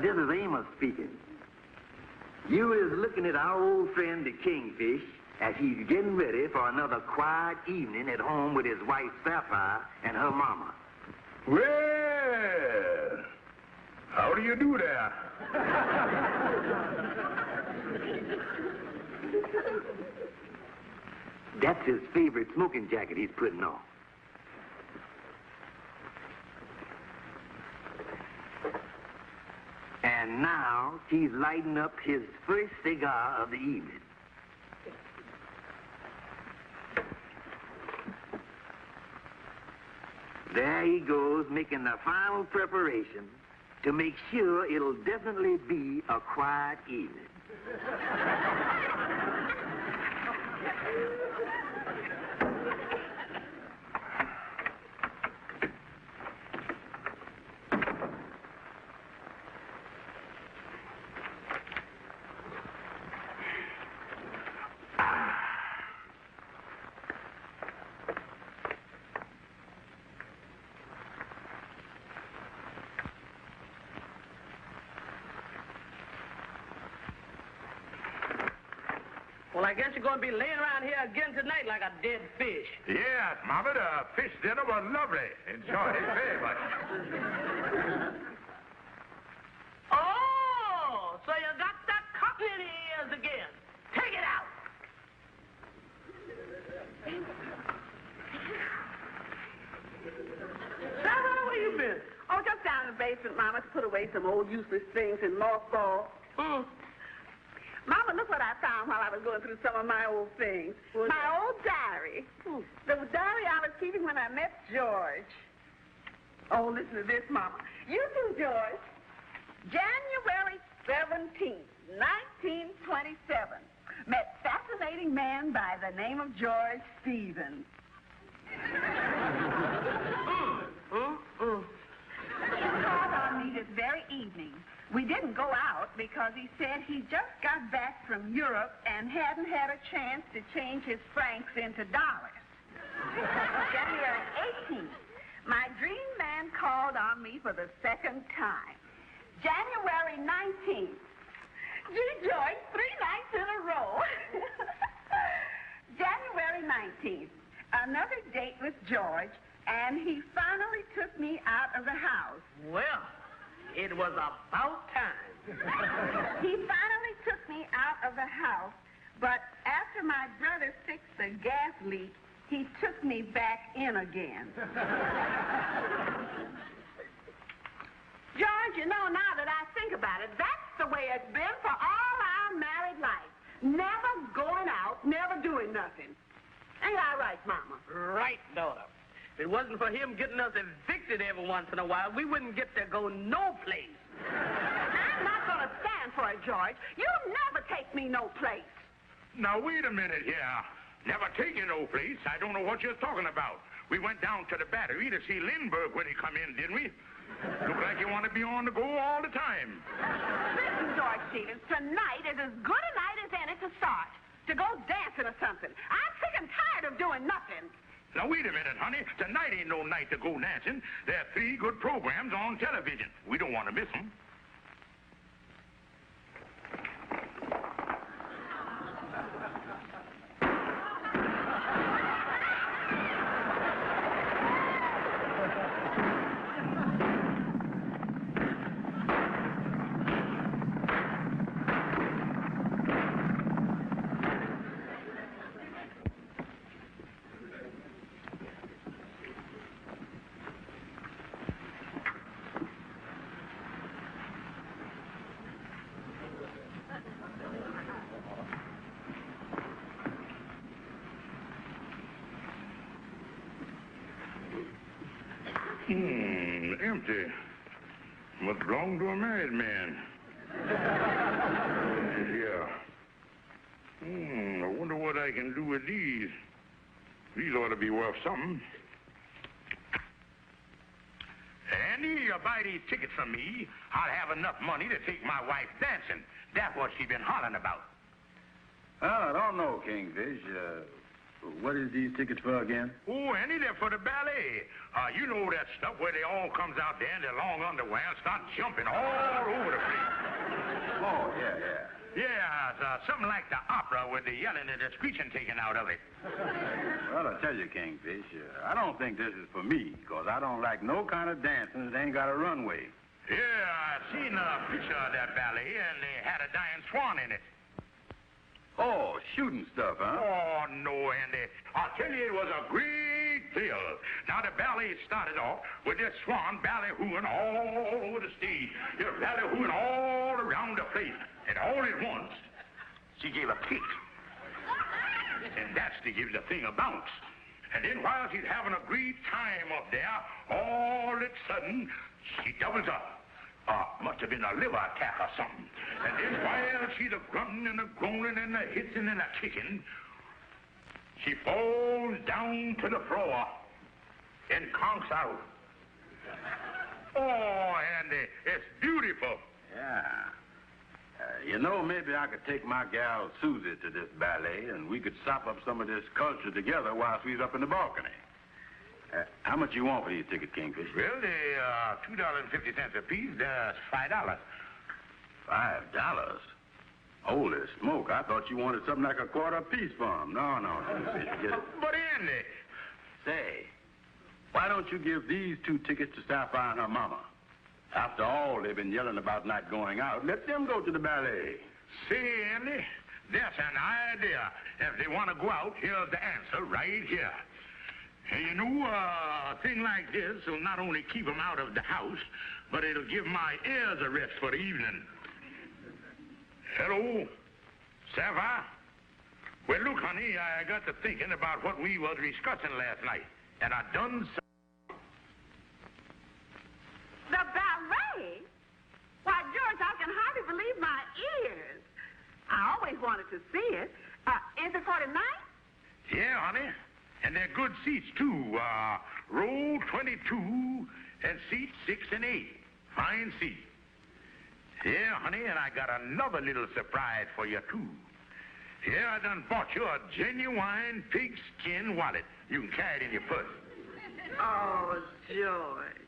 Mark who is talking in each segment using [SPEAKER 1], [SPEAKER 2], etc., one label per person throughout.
[SPEAKER 1] This is Amos speaking. You is looking at our old friend the Kingfish as he's getting ready for another quiet evening at home with his wife Sapphire and her mama.
[SPEAKER 2] Well, how do you do there?
[SPEAKER 1] That's his favorite smoking jacket he's putting on. And now he's lighting up his first cigar of the evening. There he goes, making the final preparation to make sure it'll definitely be a quiet evening.
[SPEAKER 3] Well, I guess you're going to be laying around here again tonight like a dead fish.
[SPEAKER 2] Yes, Mama, the fish dinner was lovely. Enjoyed it very much.
[SPEAKER 3] Oh, so you got that cotton in your ears again. Take it out. Sarah, where you been?
[SPEAKER 4] Oh, just down in the basement, Mama, to put away some old useless things in mothballs. Mama, look what I found while I was going through some of my old things. My old diary. The diary I was keeping when I met George. Oh, listen to this, Mama. You too, George. January 17th, 1927. Met fascinating man by the name of George Stevens. He called on me this very evening. We didn't go out because he said he just got back from Europe and hadn't had a chance to change his francs into dollars. January 18th, my dream man called on me for the second time. January 19th, gee, George, 3 nights in a row. January 19th, another date with George, and he finally took me out of the house.
[SPEAKER 3] Well, it was about time.
[SPEAKER 4] He finally took me out of the house, but after my brother fixed the gas leak, he took me back in again. George, you know, now that I think about it, that's the way it's been for all our married life. Never going out, never doing nothing. Ain't I right, Mama?
[SPEAKER 3] Right, daughter. If it wasn't for him getting us evicted every once in a while, we wouldn't get to go no place.
[SPEAKER 4] I'm not going to stand for it, George. You'll never take me no place.
[SPEAKER 2] Now, wait a minute here. Never take you no place. I don't know what you're talking about. We went down to the Battery to see Lindbergh when he come in, didn't we? Look like you want to be on the go all the time.
[SPEAKER 4] Listen, George Stevens, tonight is as good a night as any to start. To go dancing or something. I'm sick and tired of doing nothing.
[SPEAKER 2] Now, wait a minute, honey. Tonight ain't no night to go dancing. There are 3 good programs on television. We don't want to miss them. Empty. Must belong to a married man. Yeah. I wonder what I can do with these. These ought to be worth something. Andy, you buy these tickets from me, I'll have enough money to take my wife dancing. That's what she been hollering about.
[SPEAKER 1] Well, I don't know, Kingfish.
[SPEAKER 5] What is these tickets for again?
[SPEAKER 2] Oh, Andy, they're for the ballet. You know that stuff where they all comes out there in their long underwear and start jumping all over the place.
[SPEAKER 5] Oh, yeah.
[SPEAKER 2] Yeah, it's something like the opera with the yelling and the screeching taken out of it.
[SPEAKER 5] Well, I tell you, Kingfish, I don't think this is for me, because I don't like no kind of dancing that ain't got a runway.
[SPEAKER 2] Yeah, I seen a picture of that ballet, and they had a dying swan in it.
[SPEAKER 5] Oh, shooting stuff, huh?
[SPEAKER 2] Oh, no, Andy. I tell you, it was a great thrill. Now, the ballet started off with this swan ballet-hooing all over the stage. They're ballet-hooing all around the place. And all at once, she gave a kick. And that's to give the thing a bounce. And then while she's having a great time up there, all of a sudden, she doubles up. Must have been a liver attack or something. And then while she's a grunting and a groaning and a hissing and a kicking, she falls down to the floor and conks out. Oh, Andy, it's beautiful.
[SPEAKER 5] Yeah. Maybe I could take my gal Susie to this ballet, and we could sop up some of this culture together while she's up in the balcony. How much you want for these tickets, Kingfish?
[SPEAKER 2] Well, they $2.50 a piece. That's $5.
[SPEAKER 5] $5? Holy smoke, I thought you wanted something like a quarter apiece for them. No, Kingfish, get it.
[SPEAKER 2] But, Andy...
[SPEAKER 5] Say, why don't you give these 2 tickets to Sapphire and her mama? After all, they've been yelling about not going out. Let them go to the ballet.
[SPEAKER 2] See, Andy, that's an idea. If they want to go out, here's the answer right here. And a thing like this will not only keep them out of the house, but it'll give my ears a rest for the evening. Hello, Sapphire? Well, look, honey, I got to thinking about what we was discussing last night, and I done so.
[SPEAKER 4] The ballet? Why, George, I can hardly believe my ears. I always wanted to see it. Is it for tonight?
[SPEAKER 2] Yeah, honey. And they're good seats, too. Row 22 and seats 6 and 8. Fine seats. Yeah, honey, and I got another little surprise for you, too. Yeah, I done bought you a genuine pigskin wallet. You can carry it in your purse.
[SPEAKER 4] Oh, George.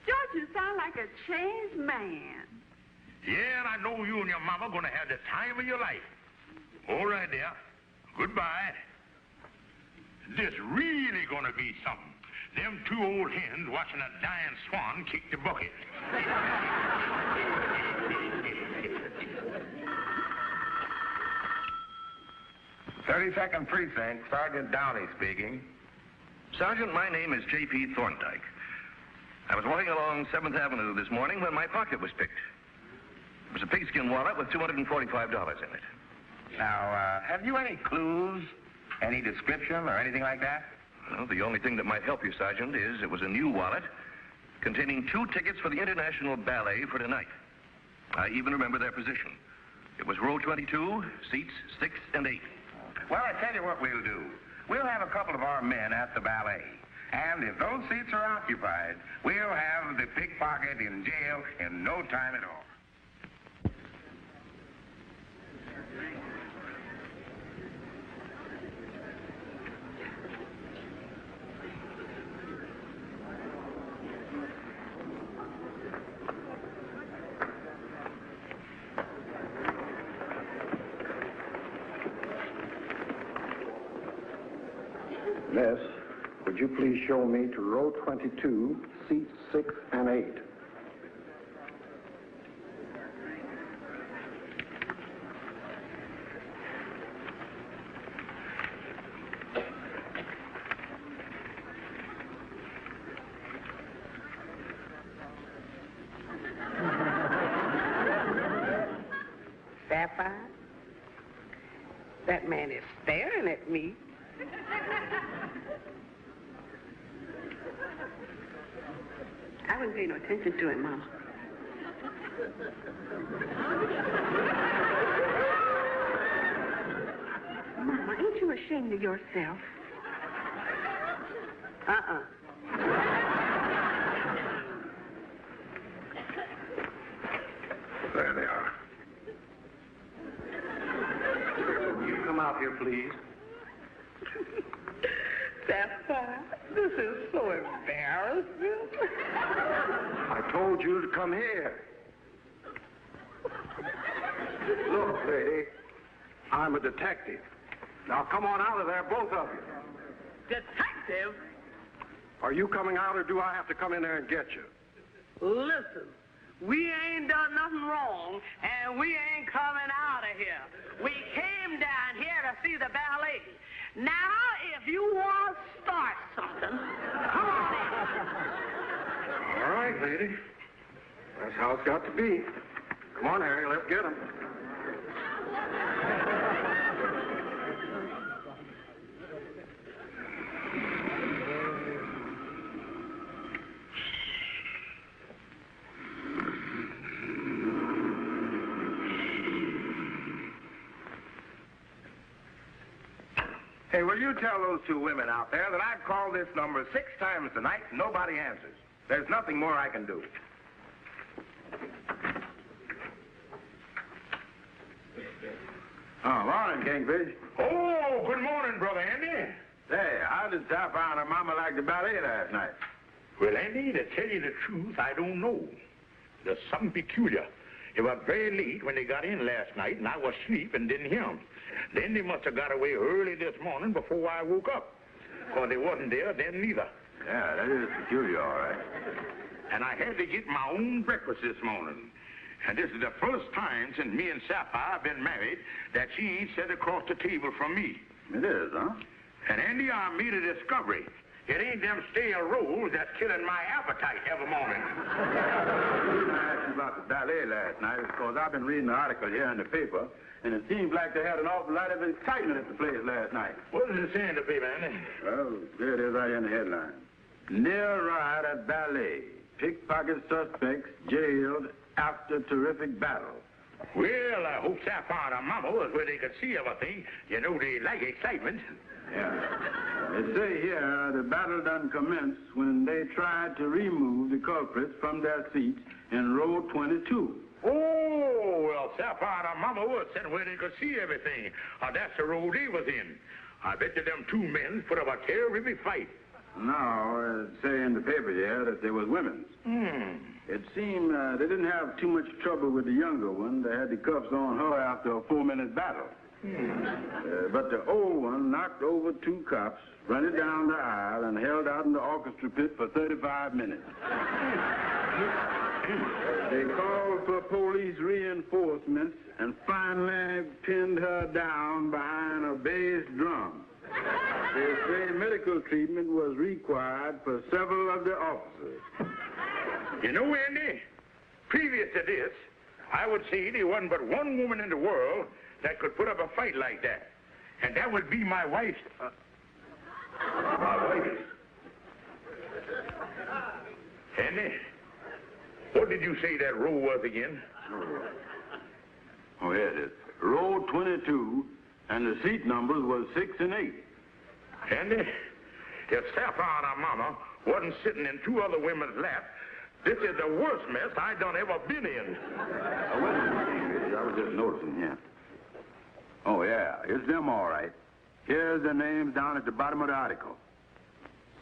[SPEAKER 4] George, you sound like a changed man.
[SPEAKER 2] Yeah, and I know you and your mama are going to have the time of your life. All right, there. Goodbye. This really going to be something. Them 2 old hens watching a dying swan kick the bucket.
[SPEAKER 1] 32nd Precinct, Sergeant Downey speaking.
[SPEAKER 6] Sergeant, my name is J.P. Thorndike. I was walking along 7th Avenue this morning when my pocket was picked. It was a pigskin wallet with $245 in it.
[SPEAKER 1] Now, have you any clues, any description, or anything like that?
[SPEAKER 6] Well, the only thing that might help you, Sergeant, is it was a new wallet containing 2 tickets for the International Ballet for tonight. I even remember their position. It was row 22, seats 6 and 8.
[SPEAKER 1] Well, I tell you what we'll do. We'll have a couple of our men at the ballet. And if those seats are occupied, we'll have the pickpocket in jail in no time at all.
[SPEAKER 7] Miss, would you please show me to row 22, seats 6 and 8?
[SPEAKER 3] Sapphire, that man is staring at me. I wouldn't pay no attention to him, Mama. Mama, ain't you ashamed of yourself?
[SPEAKER 1] There they are. You come out here, please.
[SPEAKER 3] Sapphire, this is so embarrassing.
[SPEAKER 7] I told you to come here. Look, lady, I'm a detective. Now come on out of there, both of you.
[SPEAKER 3] Detective?
[SPEAKER 7] Are you coming out, or do I have to come in there and get you?
[SPEAKER 3] Listen, we ain't done nothing wrong, and we ain't coming out of here. We came down here to see the ballet. Now, if you want to start something, come on in.
[SPEAKER 7] All right, lady. That's how it's got to be. Come on, Harry, let's get him.
[SPEAKER 8] Hey, will you tell those two women out there that I've called this number 6 times tonight and nobody answers? There's nothing more I can do.
[SPEAKER 5] Oh, morning, Kingfish.
[SPEAKER 2] Oh, good morning, Brother Andy.
[SPEAKER 5] Say, how did Sapphire and her mama like the ballet last night?
[SPEAKER 2] Well, Andy, to tell you the truth, I don't know. There's something peculiar. It was very late when they got in last night, and I was asleep and didn't hear them. Then they must have got away early this morning before I woke up. Because they wasn't there then neither.
[SPEAKER 5] Yeah, that is peculiar, all right.
[SPEAKER 2] And I had to get my own breakfast this morning. And this is the first time since me and Sapphire have been married that she ain't sat across the table from me.
[SPEAKER 5] It is, huh?
[SPEAKER 2] And Andy, I made a discovery. It ain't them stale rolls that's killing my appetite every morning.
[SPEAKER 5] The reason I asked you about the ballet last night is because I've been reading the article here in the paper, and it seems like they had an awful lot of excitement at the place last night.
[SPEAKER 2] What does it say in the paper, Andy?
[SPEAKER 5] Well, there it is right in the headline. Near riot at ballet. Pickpocket suspects jailed after terrific battle.
[SPEAKER 2] Well, I hope Sapphire and her mama was where they could see everything. You know they like excitement.
[SPEAKER 5] Yeah. They say here the battle done commenced when they tried to remove the culprits from their seats in row 22.
[SPEAKER 2] Oh, well, Sapphire and her mama was sitting where they could see everything. That's the row they was in. I bet you them two men put up a terrific fight.
[SPEAKER 5] No, it say in the paper here that they was women. It seemed they didn't have too much trouble with the younger one. They had the cuffs on her after a 4-minute battle. But the old one knocked over 2 cops, running down the aisle, and held out in the orchestra pit for 35 minutes. They called for police reinforcements and finally pinned her down behind a bass drum. They say medical treatment was required for several of the officers.
[SPEAKER 2] You know, Andy, previous to this, I would say there wasn't but one woman in the world that could put up a fight like that. And that would be my wife. My wife. Andy, what did you say that row was again?
[SPEAKER 5] Oh, yes, it's row 22, and the seat numbers was 6 and 8.
[SPEAKER 2] Andy, if Sapphire and her mama wasn't sitting in 2 other women's laps, this is the worst mess I done ever been in.
[SPEAKER 5] Wait a minute, I was just noticing here. Oh, yeah, it's them all right. Here's their names down at the bottom of the article.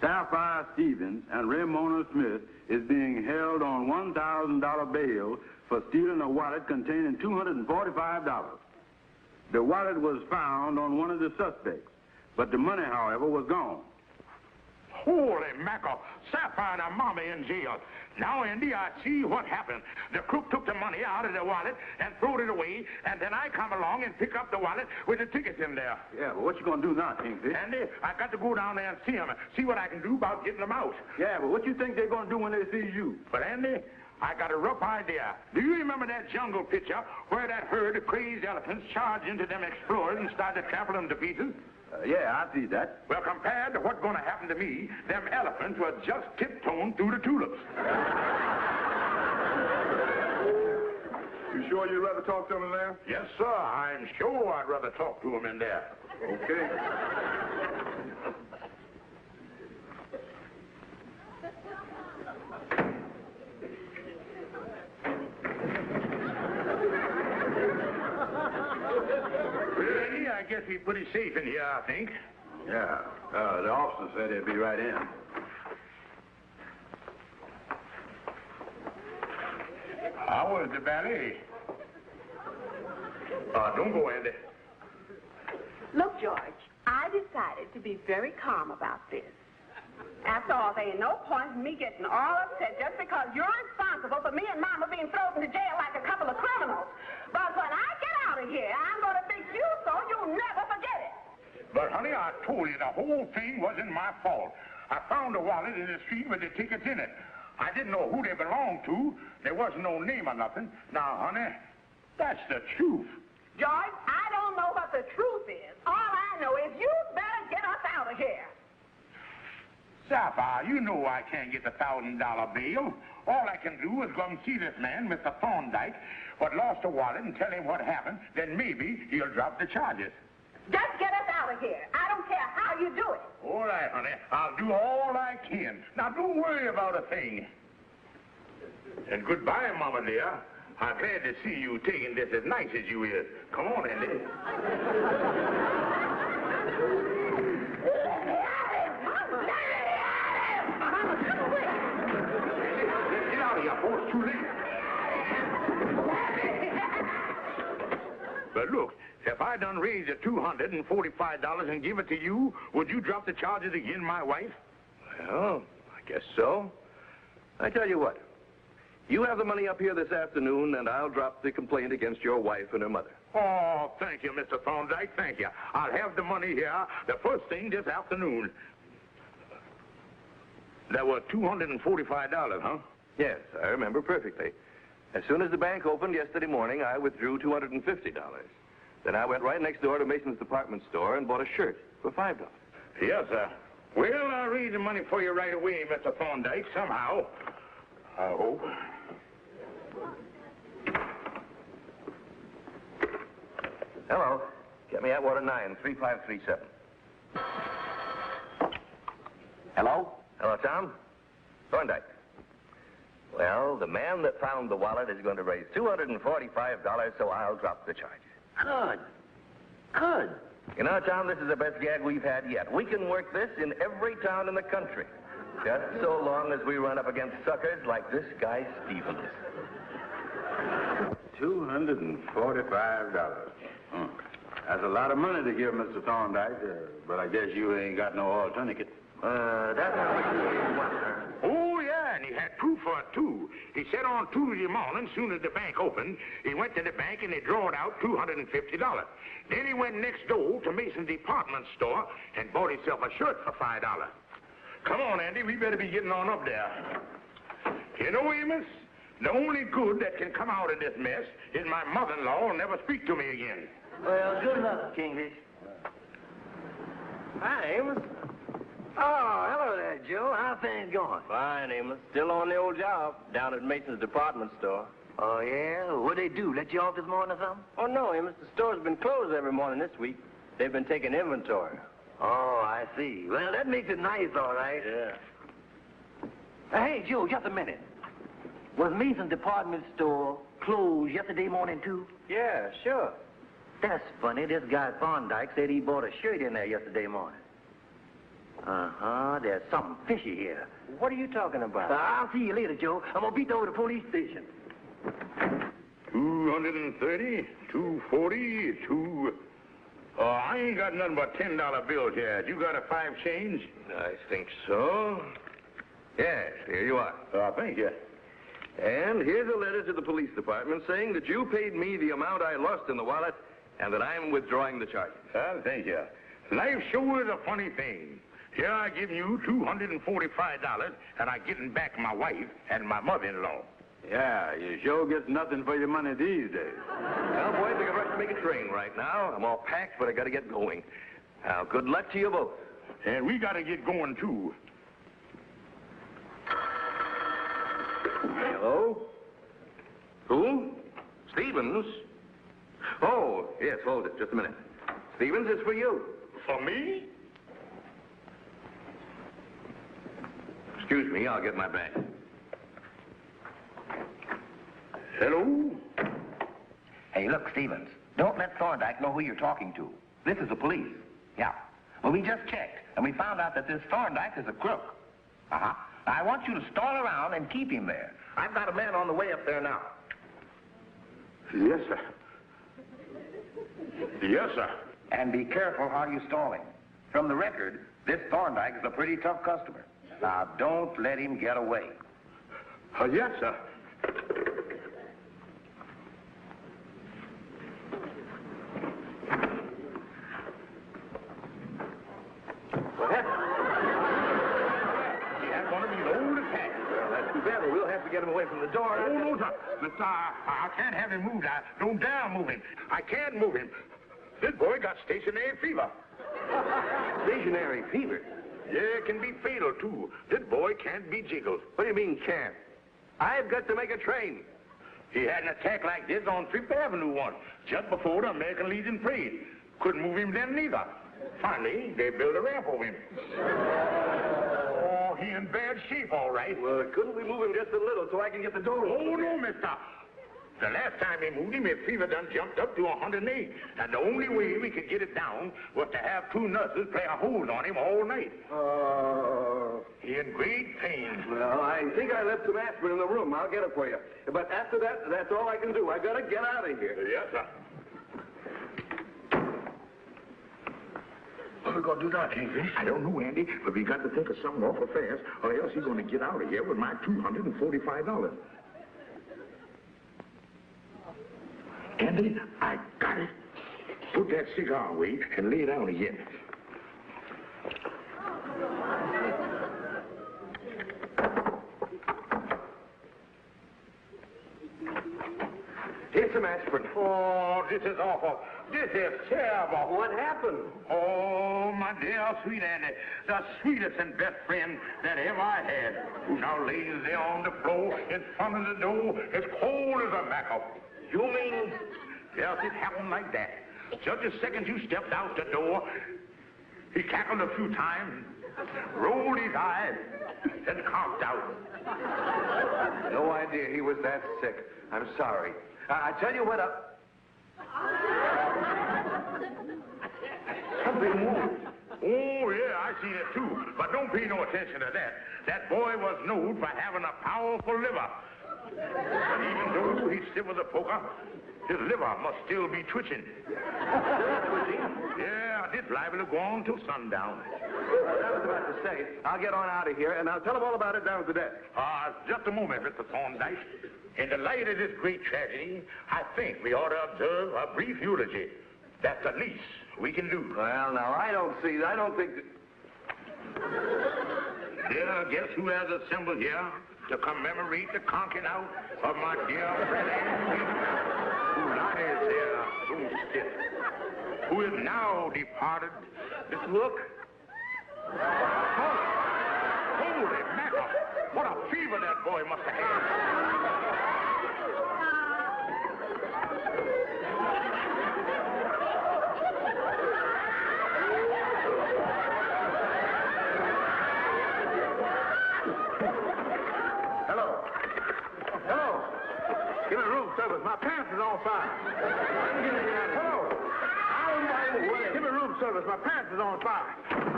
[SPEAKER 5] Sapphire Stevens and Ramona Smith is being held on $1,000 bail for stealing a wallet containing $245. The wallet was found on one of the suspects, but the money, however, was gone.
[SPEAKER 2] Holy mackerel, Sapphire and her mama in jail. Now, Andy, I see what happened. The crook took the money out of the wallet and threw it away, and then I come along and pick up the wallet with the tickets in there.
[SPEAKER 5] Yeah, but what you gonna do now, Kingfish?
[SPEAKER 2] Andy, I got to go down there and see him, see what I can do about getting them out.
[SPEAKER 5] Yeah, but what you think they're gonna do when they see you?
[SPEAKER 2] But, Andy, I got a rough idea. Do you remember that jungle picture where that herd of crazed elephants charged into them explorers and started trampling them to pieces?
[SPEAKER 5] Yeah, I see that.
[SPEAKER 2] Well, compared to what's going to happen to me, them elephants were just tiptoeing through the tulips.
[SPEAKER 8] You sure you'd rather talk to them in there?
[SPEAKER 2] Yes, sir. I'm sure I'd rather talk to them in there.
[SPEAKER 8] Okay.
[SPEAKER 2] Really, I guess we're pretty safe in here, I think.
[SPEAKER 5] Yeah. The officer said he'd be right in.
[SPEAKER 2] How was the ballet? Don't go, Andy.
[SPEAKER 4] Look, George, I decided to be very calm about this. After all, there ain't no point in me getting all upset just because you're responsible for me and Mama being thrown into jail like a couple of criminals. But when I get out of here, I'm going to fix you so you'll never forget it.
[SPEAKER 2] But, honey, I told you the whole thing wasn't my fault. I found a wallet in the street with the tickets in it. I didn't know who they belonged to. There wasn't no name or nothing. Now, honey, that's the truth.
[SPEAKER 4] George, I don't know what the truth is. All I know is you better get us out of here.
[SPEAKER 2] Sapphire, you know I can't get the $1,000 bail. All I can do is go and see this man, Mr. Thorndyke, what lost the wallet, and tell him what happened. Then maybe he'll drop the charges.
[SPEAKER 4] Just get us out of here. I don't care how you do it.
[SPEAKER 2] All right, honey. I'll do all I can. Now, don't worry about a thing. And goodbye, Mama dear. I'm glad to see you taking this as nice as you is. Come on, Andy. Get out of here, boy. It's too late. But look, if I done raised the $245 and give it to you, would you drop the charges against my wife?
[SPEAKER 6] Well, I guess so. I tell you what. You have the money up here this afternoon, and I'll drop the complaint against your wife and her mother.
[SPEAKER 2] Oh, thank you, Mr. Thorndyke. Thank you. I'll have the money here the first thing this afternoon. That was $245, huh?
[SPEAKER 6] Yes, I remember perfectly. As soon as the bank opened yesterday morning, I withdrew $250. Then I went right next door to Mason's department store and bought a shirt for $5.
[SPEAKER 2] Yes, sir. Well, I'll raise the money for you right away, Mr. Thorndyke, somehow. I hope.
[SPEAKER 6] Hello. Get me Atwater 9, 3537. Hello? Hello, Tom? Thorndyke. Well, the man that found the wallet is going to raise $245, so I'll drop the charges.
[SPEAKER 1] Good.
[SPEAKER 6] You know, Tom, this is the best gag we've had yet. We can work this in every town in the country. Just so long as we run up against suckers like this guy Stevens.
[SPEAKER 5] $245. That's a lot of money to give Mr. Thorndyke, but I guess you ain't got no alternative.
[SPEAKER 6] That's how much you want, sir.
[SPEAKER 2] Oh, yeah, and he had proof for it, too. He said on Tuesday morning, soon as the bank opened, he went to the bank and they drawed out $250. Then he went next door to Mason's department store and bought himself a shirt for $5. Come on, Andy, we better be getting on up there. You know, Amos, the only good that can come out of this mess is my mother-in-law will never speak to me again.
[SPEAKER 1] Well, good luck, Kingfish.
[SPEAKER 9] Hi, Amos.
[SPEAKER 1] Oh, hello there, Joe. How things going?
[SPEAKER 9] Fine, Amos. Still on the old job down at Mason's department store.
[SPEAKER 1] Oh, yeah? What'd they do? Let you off this morning or something?
[SPEAKER 9] Oh, no, Amos. The store's been closed every morning this week. They've been taking inventory.
[SPEAKER 1] Oh, I see. Well, that makes it nice, all right.
[SPEAKER 9] Yeah.
[SPEAKER 1] Hey, Joe, just a minute. Was Mason's department store closed yesterday morning, too?
[SPEAKER 9] Yeah, sure.
[SPEAKER 1] That's funny. This guy Thorndyke said he bought a shirt in there yesterday morning. Uh-huh. There's something fishy here.
[SPEAKER 9] What are you talking about?
[SPEAKER 1] I'll see you later, Joe. I'm going to beat over to the police station.
[SPEAKER 2] 230, 240, I ain't got nothing but $10 bills here. You got a 5 change?
[SPEAKER 6] I think so. Yes, here you are.
[SPEAKER 2] Thank you.
[SPEAKER 6] And here's a letter to the police department saying that you paid me the amount I lost in the wallet and that I'm withdrawing the charges.
[SPEAKER 2] Thank you. Life sure is a funny thing. Here I give you $245, and I getting back my wife and my mother-in-law.
[SPEAKER 5] Yeah, you sure get nothing for your money these days.
[SPEAKER 6] Well, boys, I got to rush to make a train right now. I'm all packed, but I got to get going. Now, good luck to you both.
[SPEAKER 2] And we got to get going, too.
[SPEAKER 6] Hello? Who? Stevens? Oh, yes, hold it. Just a minute. Stevens, it's for you.
[SPEAKER 2] For me?
[SPEAKER 6] Excuse me, I'll get my bag.
[SPEAKER 2] Hello?
[SPEAKER 1] Hey, look, Stevens, don't let Thorndyke know who you're talking to. This is the police. Yeah.
[SPEAKER 8] Well, we just checked, and we found out that this Thorndyke is a crook. Uh-huh. I want you to stall around and keep him there. I've got a man on the way up there now.
[SPEAKER 5] Yes, sir. Yes, sir.
[SPEAKER 8] And be careful how you stall him. From the record, this Thorndyke is a pretty tough customer. Now, don't let him get away.
[SPEAKER 5] Yes, sir.
[SPEAKER 8] What happened? He has one of these old attacks. Well, that's too bad, but we'll have to get him away from the door.
[SPEAKER 2] Oh, no, sir. Mister, I can't have him moved. I don't dare move him. I can't move him. This boy got stationary fever.
[SPEAKER 8] Stationary fever?
[SPEAKER 2] Yeah, it can be fatal, too. This boy can't be jiggled.
[SPEAKER 8] What do you mean, can't? I've got to make a train.
[SPEAKER 2] He had an attack like this on Fifth Avenue once, just before the American Legion Parade. Couldn't move him then neither. Finally, they built a ramp over him. Oh, he in bad shape, all right.
[SPEAKER 8] Well, couldn't we move him just a little so I can get the door open?
[SPEAKER 2] Oh, no, mister. The last time they moved him, his fever done jumped up to 108. And the only way we could get it down was to have two nurses play a hold on him all night. He in great pain.
[SPEAKER 8] Well, I think I left some aspirin in the room. I'll get it for you. But after that, that's all I can do. I gotta get out of here.
[SPEAKER 2] Yes, sir.
[SPEAKER 8] What are we gonna do now, Kingfish?
[SPEAKER 2] I don't know, Andy, but we got to think of something awful fast, or else he's going to get out of here with my $245. Andy, I got it. Put that cigar away and lay it down again.
[SPEAKER 8] Here's some aspirin.
[SPEAKER 2] Oh, this is awful. This is terrible.
[SPEAKER 8] What happened?
[SPEAKER 2] Oh, my dear sweet Andy, the sweetest and best friend that ever I had, who now lays there on the floor in front of the door as cold as a mackerel.
[SPEAKER 8] You mean?
[SPEAKER 2] Yes, it happened like that. Just the second you stepped out the door, he cackled a few times, rolled his eyes, and coughed out.
[SPEAKER 8] No idea he was that sick. I'm sorry. I tell you what,
[SPEAKER 2] Something moved. Oh, yeah, I seen it too. But don't pay no attention to that. That boy was known for having a powerful liver. But even though he's stiff as a poker, his liver must still be twitching. Yeah, it's liable to go on till sundown.
[SPEAKER 8] I was about to say, I'll get on out of here, and I'll tell him all about it down at the desk.
[SPEAKER 2] Just a moment, Mr. Thorndyke. In the light of this great tragedy, I think we ought to observe a brief eulogy. That's the least we can do.
[SPEAKER 8] Well, now, I don't think that...
[SPEAKER 2] Yeah, guess who has assembled here to commemorate the conking out of my dear friend Amos, who lies there so stiff, who is now departed. Just look. Holy mackerel! What a fever that boy must have had.
[SPEAKER 8] Service. My pants is on fire. Hello. Give me room service. My pants is on fire.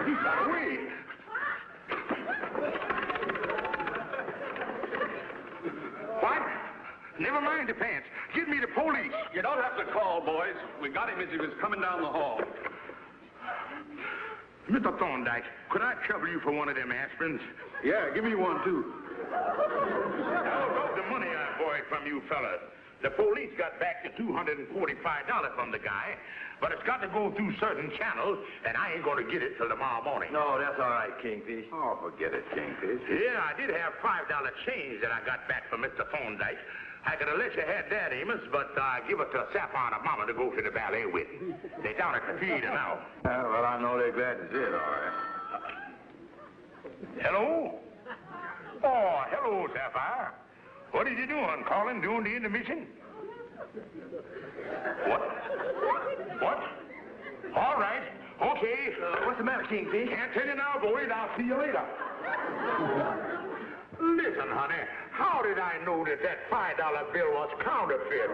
[SPEAKER 2] He got away. What? Never mind the pants. Give me the police.
[SPEAKER 10] You don't have to call, boys. We got him as he was coming down the hall.
[SPEAKER 2] Mr. Thorndyke, could I trouble you for one of them aspirins?
[SPEAKER 5] Yeah, give me one, too.
[SPEAKER 2] How about the money I borrowed from you fellas? The police got back the $245 from the guy, but it's got to go through certain channels, and I ain't going to get it till tomorrow morning.
[SPEAKER 8] No, that's all right, Kingfish.
[SPEAKER 5] Oh, forget it, Kingfish.
[SPEAKER 2] Yeah, I did have $5 change that I got back from Mr. Thorndyke. I could have let you have that, Amos, but give it to Sapphire and Mama to go to the ballet with. They're down at the theater now.
[SPEAKER 5] Well, I know they're glad to see it, all right.
[SPEAKER 2] Hello? Oh, hello, Sapphire. What are you doing, calling during the intermission? What? All right. Okay.
[SPEAKER 8] What's the matter, Kingfish?
[SPEAKER 2] Can't tell you now, boys. I'll see you later. Listen, honey. How did I know that $5 bill was counterfeit?